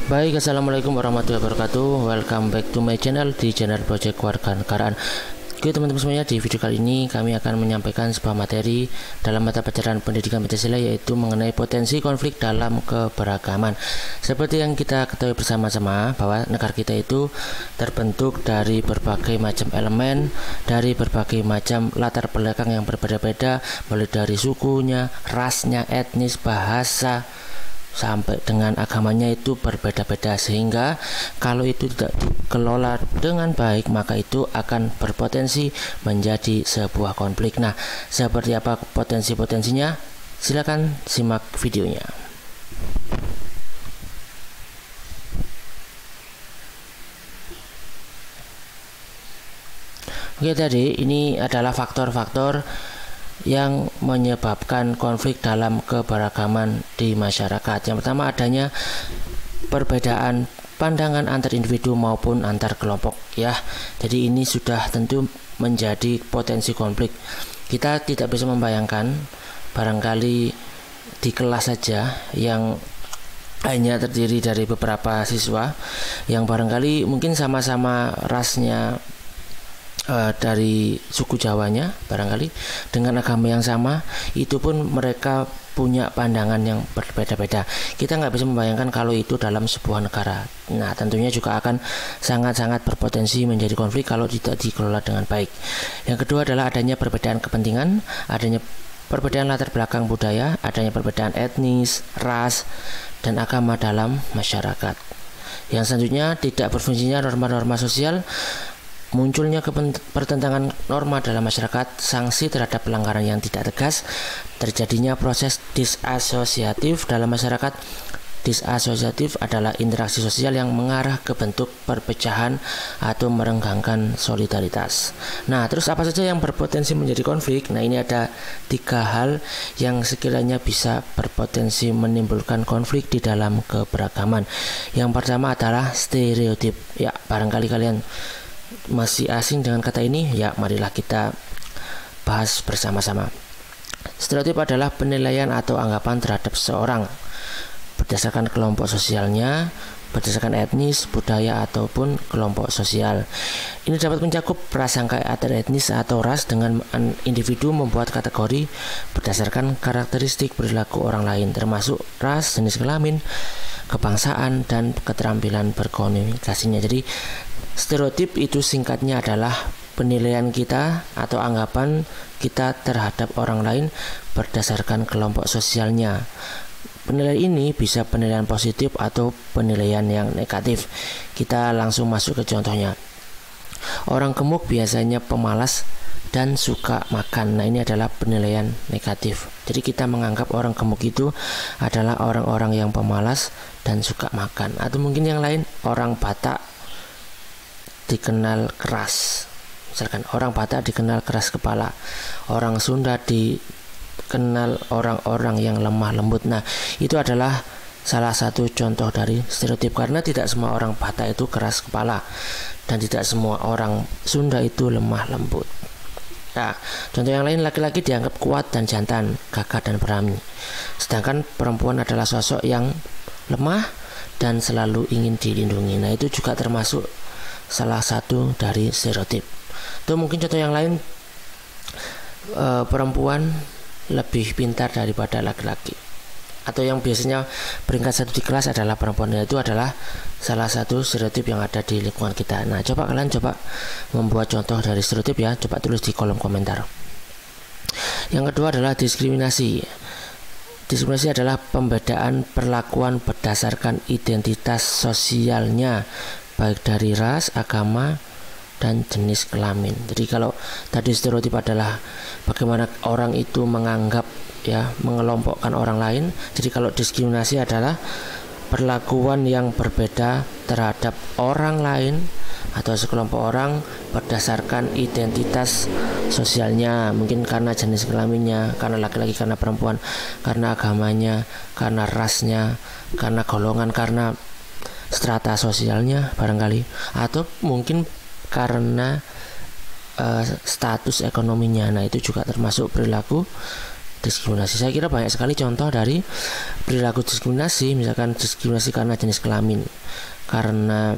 Baik, assalamualaikum warahmatullahi wabarakatuh. Welcome back to my channel, di channel Project Kewarganegaraan. Oke teman-teman semuanya, di video kali ini kami akan menyampaikan sebuah materi dalam mata pelajaran pendidikan Pancasila, yaitu mengenai potensi konflik dalam keberagaman. Seperti yang kita ketahui bersama-sama bahwa negara kita itu terbentuk dari berbagai macam elemen, dari berbagai macam latar belakang yang berbeda-beda, mulai dari sukunya, rasnya, etnis, bahasa, sampai dengan agamanya itu berbeda-beda, sehingga kalau itu tidak dikelola dengan baik maka itu akan berpotensi menjadi sebuah konflik. Nah, seperti apa potensi-potensinya? Silakan simak videonya. Oke, tadi ini adalah faktor-faktor yang menyebabkan konflik dalam keberagaman di masyarakat. Yang pertama, adanya perbedaan pandangan antar individu maupun antar kelompok, ya. Jadi ini sudah tentu menjadi potensi konflik. Kita tidak bisa membayangkan barangkali di kelas saja yang hanya terdiri dari beberapa siswa yang barangkali mungkin sama-sama rasnya dari suku Jawanya, barangkali dengan agama yang sama, itu pun mereka punya pandangan yang berbeda-beda. Kita nggak bisa membayangkan kalau itu dalam sebuah negara. Nah, tentunya juga akan sangat-sangat berpotensi menjadi konflik kalau tidak dikelola dengan baik. Yang kedua adalah adanya perbedaan kepentingan, adanya perbedaan latar belakang budaya, adanya perbedaan etnis, ras, dan agama dalam masyarakat. Yang selanjutnya, tidak berfungsinya norma-norma sosial, munculnya pertentangan norma dalam masyarakat, sanksi terhadap pelanggaran yang tidak tegas, terjadinya proses disasosiatif dalam masyarakat. Disasosiatif adalah interaksi sosial yang mengarah ke bentuk perpecahan atau merenggangkan solidaritas. Nah, terus apa saja yang berpotensi menjadi konflik? Nah, ini ada 3 hal yang sekiranya bisa berpotensi menimbulkan konflik di dalam keberagaman. Yang pertama adalah stereotip. Ya, barangkali kalian masih asing dengan kata ini, ya marilah kita bahas bersama-sama. Stereotip adalah penilaian atau anggapan terhadap seseorang berdasarkan kelompok sosialnya, berdasarkan etnis, budaya, ataupun kelompok sosial. Ini dapat mencakup prasangka antar etnis atau ras dengan individu membuat kategori berdasarkan karakteristik perilaku orang lain, termasuk ras, jenis kelamin, kebangsaan, dan keterampilan berkomunikasinya. Jadi stereotip itu singkatnya adalah penilaian kita atau anggapan kita terhadap orang lain berdasarkan kelompok sosialnya. Penilaian ini bisa penilaian positif atau penilaian yang negatif. Kita langsung masuk ke contohnya. Orang gemuk biasanya pemalas dan suka makan. Nah, ini adalah penilaian negatif. Jadi kita menganggap orang gemuk itu adalah orang-orang yang pemalas dan suka makan. Atau mungkin yang lain, orang Batak dikenal keras. Misalkan orang Batak dikenal keras kepala, orang Sunda dikenal orang-orang yang lemah lembut. Nah, itu adalah salah satu contoh dari stereotip, karena tidak semua orang Batak itu keras kepala dan tidak semua orang Sunda itu lemah lembut. Nah, contoh yang lain, laki-laki dianggap kuat dan jantan, gagah dan berani, sedangkan perempuan adalah sosok yang lemah dan selalu ingin dilindungi. Nah, itu juga termasuk salah satu dari stereotip. Itu mungkin contoh yang lain, perempuan lebih pintar daripada laki-laki, atau yang biasanya peringkat 1 di kelas adalah perempuan. Itu adalah salah satu stereotip yang ada di lingkungan kita. Nah, kalian coba membuat contoh dari stereotip ya, coba tulis di kolom komentar. Yang kedua adalah diskriminasi. Diskriminasi adalah pembedaan perlakuan berdasarkan identitas sosialnya, baik dari ras, agama, dan jenis kelamin. Jadi kalau tadi stereotip adalah bagaimana orang itu menganggap, ya, mengelompokkan orang lain. Jadi kalau diskriminasi adalah perlakuan yang berbeda terhadap orang lain atau sekelompok orang berdasarkan identitas sosialnya, mungkin karena jenis kelaminnya, karena laki-laki, karena perempuan, karena agamanya, karena rasnya, karena golongan, karena strata sosialnya barangkali, atau mungkin karena status ekonominya. Nah, itu juga termasuk perilaku diskriminasi. Saya kira banyak sekali contoh dari perilaku diskriminasi, misalkan diskriminasi karena jenis kelamin, karena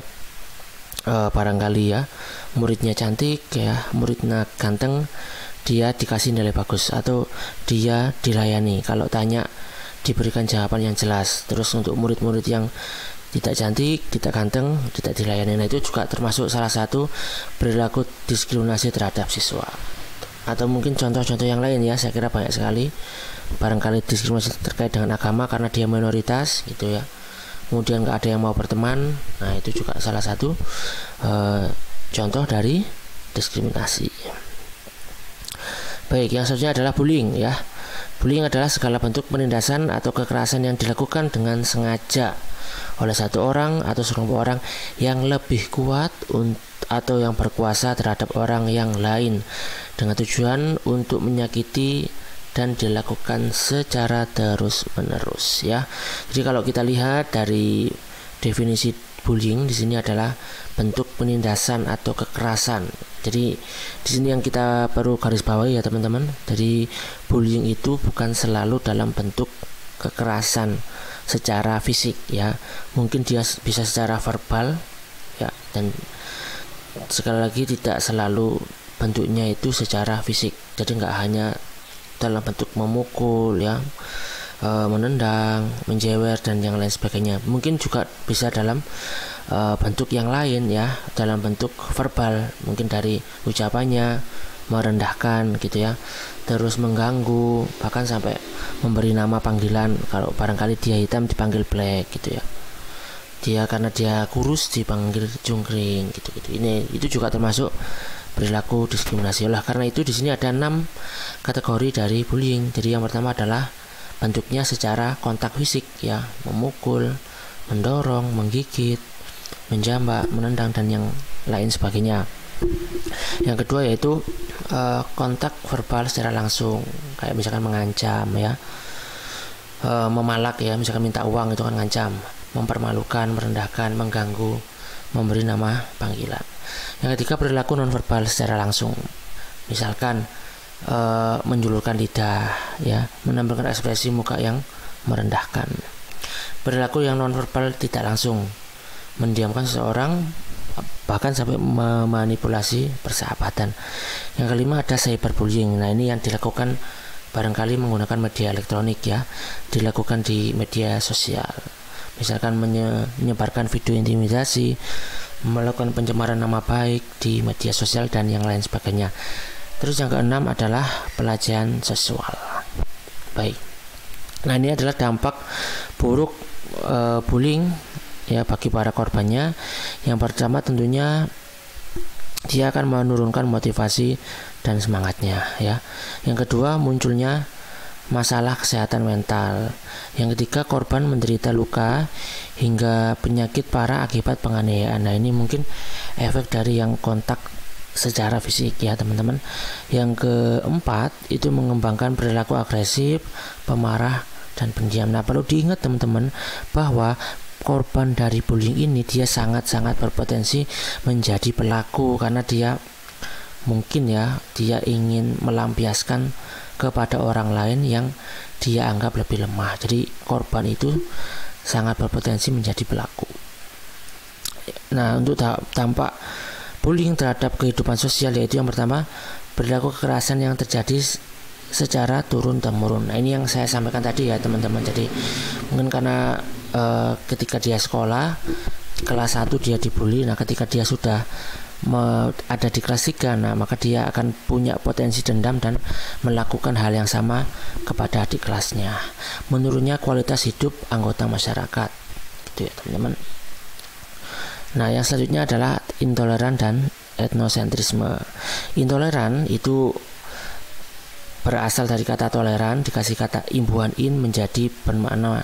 barangkali ya muridnya cantik ya, muridnya ganteng, dia dikasih nilai bagus, atau dia dilayani kalau tanya diberikan jawaban yang jelas. Terus untuk murid-murid yang tidak cantik, tidak ganteng, tidak dilayani, nah itu juga termasuk salah satu perilaku diskriminasi terhadap siswa. Atau mungkin contoh-contoh yang lain ya, saya kira banyak sekali. Barangkali diskriminasi terkait dengan agama karena dia minoritas gitu ya, kemudian gak ada yang mau berteman, nah itu juga salah satu contoh dari diskriminasi. Baik, yang selanjutnya adalah bullying ya. Bullying adalah segala bentuk penindasan atau kekerasan yang dilakukan dengan sengaja oleh satu orang atau sekelompok orang yang lebih kuat atau yang berkuasa terhadap orang yang lain dengan tujuan untuk menyakiti dan dilakukan secara terus-menerus ya. Jadi kalau kita lihat dari definisi bullying di sini adalah bentuk penindasan atau kekerasan. Jadi di sini yang kita perlu garis bawahi ya teman-teman. Jadi bullying itu bukan selalu dalam bentuk kekerasan secara fisik ya. Mungkin dia bisa secara verbal ya, dan sekali lagi tidak selalu bentuknya itu secara fisik. Jadi nggak hanya dalam bentuk memukul ya, menendang, menjewer dan yang lain sebagainya. Mungkin juga bisa dalam bentuk yang lain ya, dalam bentuk verbal, mungkin dari ucapannya merendahkan gitu ya, terus mengganggu, bahkan sampai memberi nama panggilan. Kalau barangkali dia hitam dipanggil black gitu ya, dia karena dia kurus dipanggil jungkring gitu. Ini itu juga termasuk perilaku diskriminasi. Oleh karena itu di sini ada 6 kategori dari bullying. Jadi yang pertama adalah bentuknya secara kontak fisik ya, memukul, mendorong, menggigit, menjambak, menendang dan yang lain sebagainya. Yang kedua yaitu kontak verbal secara langsung, kayak misalkan mengancam ya, memalak ya, misalkan minta uang itu kan ngancam, mempermalukan, merendahkan, mengganggu, memberi nama panggilan. Yang ketiga perilaku nonverbal secara langsung, misalkan menjulurkan lidah ya, menampilkan ekspresi muka yang merendahkan. Perilaku yang nonverbal tidak langsung, mendiamkan seseorang, bahkan sampai memanipulasi persahabatan. Yang kelima ada cyberbullying. Nah ini yang dilakukan barangkali menggunakan media elektronik ya, dilakukan di media sosial, misalkan menyebarkan video intimidasi, melakukan pencemaran nama baik di media sosial dan yang lain sebagainya. Terus yang keenam adalah pelecehan seksual. Baik, nah ini adalah dampak buruk bullying ya bagi para korbannya. Yang pertama tentunya dia akan menurunkan motivasi dan semangatnya ya. Yang kedua munculnya masalah kesehatan mental. Yang ketiga korban menderita luka hingga penyakit parah akibat penganiayaan. Nah ini mungkin efek dari yang kontak secara fisik ya teman-teman. Yang keempat itu mengembangkan perilaku agresif, pemarah dan pendiam. Nah perlu diingat teman-teman bahwa korban dari bullying ini dia sangat-sangat berpotensi menjadi pelaku, karena dia mungkin ya dia ingin melampiaskan kepada orang lain yang dia anggap lebih lemah. Jadi korban itu sangat berpotensi menjadi pelaku. Nah untuk dampak bullying terhadap kehidupan sosial yaitu yang pertama perilaku kekerasan yang terjadi secara turun-temurun. Nah ini yang saya sampaikan tadi ya teman-teman. Jadi mungkin karena ketika dia sekolah kelas 1 dia dibully, nah ketika dia sudah ada di kelas 3, nah maka dia akan punya potensi dendam dan melakukan hal yang sama kepada adik kelasnya. Menurunnya kualitas hidup anggota masyarakat gitu ya teman-teman. Nah yang selanjutnya adalah intoleran dan etnosentrisme. Intoleran itu berasal dari kata toleran dikasih kata imbuhan in menjadi bermakna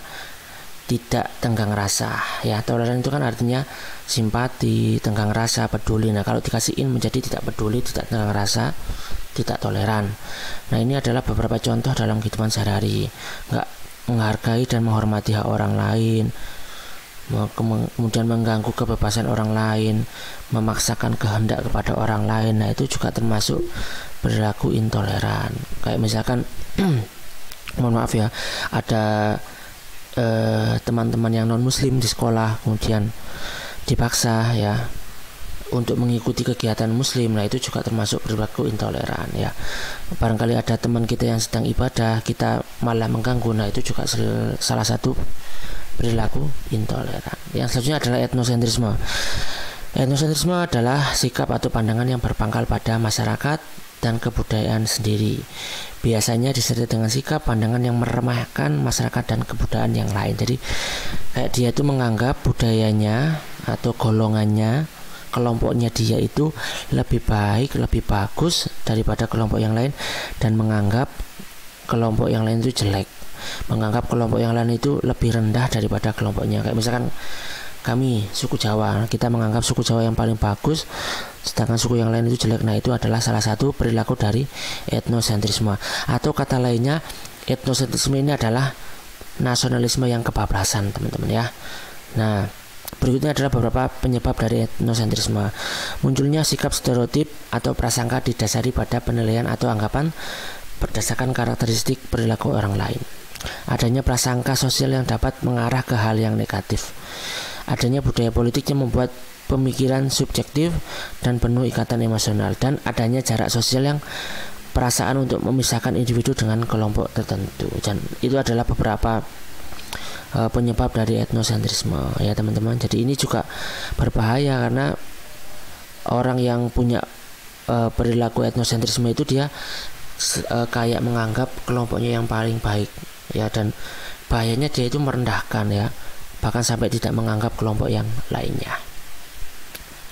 tidak tenggang rasa ya. Toleran itu kan artinya simpati, tenggang rasa, peduli. Nah kalau dikasih in menjadi tidak peduli, tidak tenggang rasa, tidak toleran. Nah ini adalah beberapa contoh dalam kehidupan sehari-hari. Nggak menghargai dan menghormati hak orang lain, kemudian mengganggu kebebasan orang lain, memaksakan kehendak kepada orang lain. Nah itu juga termasuk perilaku intoleran. Kayak misalkan mohon maaf ya, ada teman-teman yang non muslim di sekolah kemudian dipaksa ya untuk mengikuti kegiatan muslim. Nah, itu juga termasuk perilaku intoleran ya. Barangkali ada teman kita yang sedang ibadah, kita malah mengganggu. Nah, itu juga salah satu perilaku intoleran. Yang selanjutnya adalah etnosentrisme. Etnosentrisme adalah sikap atau pandangan yang berpangkal pada masyarakat dan kebudayaan sendiri. Biasanya disertai dengan sikap pandangan yang meremehkan masyarakat dan kebudayaan yang lain. Jadi kayak dia itu menganggap budayanya atau golongannya, kelompoknya dia itu lebih baik, lebih bagus daripada kelompok yang lain, dan menganggap kelompok yang lain itu jelek, menganggap kelompok yang lain itu lebih rendah daripada kelompoknya. Kayak misalkan kami suku Jawa, kita menganggap suku Jawa yang paling bagus sedangkan suku yang lain itu jelek. Nah, itu adalah salah satu perilaku dari etnosentrisme. Atau kata lainnya, etnosentrisme ini adalah nasionalisme yang kebablasan, teman-teman ya. Nah, berikutnya adalah beberapa penyebab dari etnosentrisme. Munculnya sikap stereotip atau prasangka didasari pada penilaian atau anggapan berdasarkan karakteristik perilaku orang lain. Adanya prasangka sosial yang dapat mengarah ke hal yang negatif. Adanya budaya politik yang membuat pemikiran subjektif dan penuh ikatan emosional, dan adanya jarak sosial yang perasaan untuk memisahkan individu dengan kelompok tertentu. Dan itu adalah beberapa penyebab dari etnosentrisme ya teman-teman. Jadi ini juga berbahaya karena orang yang punya perilaku etnosentrisme itu dia kayak menganggap kelompoknya yang paling baik ya, dan bahayanya dia itu merendahkan ya, bahkan sampai tidak menganggap kelompok yang lainnya.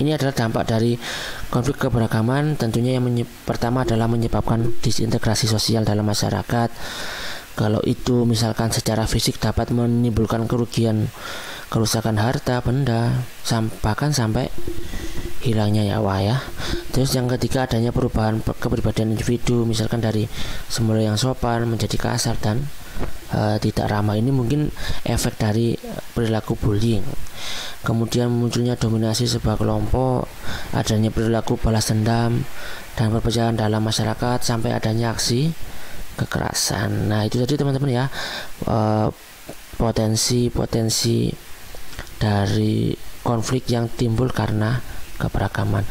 Ini adalah dampak dari konflik keberagaman. Tentunya yang pertama adalah menyebabkan disintegrasi sosial dalam masyarakat. Kalau itu misalkan secara fisik dapat menimbulkan kerusakan harta benda, bahkan sampai hilangnya nyawa ya. Terus yang ketiga, adanya perubahan kepribadian individu, misalkan dari semula yang sopan menjadi kasar dan tidak ramah. Ini mungkin efek dari perilaku bullying. Kemudian munculnya dominasi sebuah kelompok, adanya perilaku balas dendam dan perpecahan dalam masyarakat, sampai adanya aksi kekerasan. Nah, itu tadi teman-teman ya, potensi-potensi dari konflik yang timbul karena keberagaman.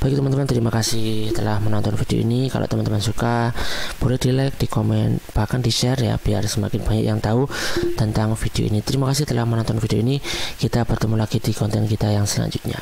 Baik teman-teman, terima kasih telah menonton video ini. Kalau teman-teman suka, boleh di like, di komen, bahkan di share ya, biar semakin banyak yang tahu tentang video ini. Terima kasih telah menonton video ini. Kita bertemu lagi di konten kita yang selanjutnya.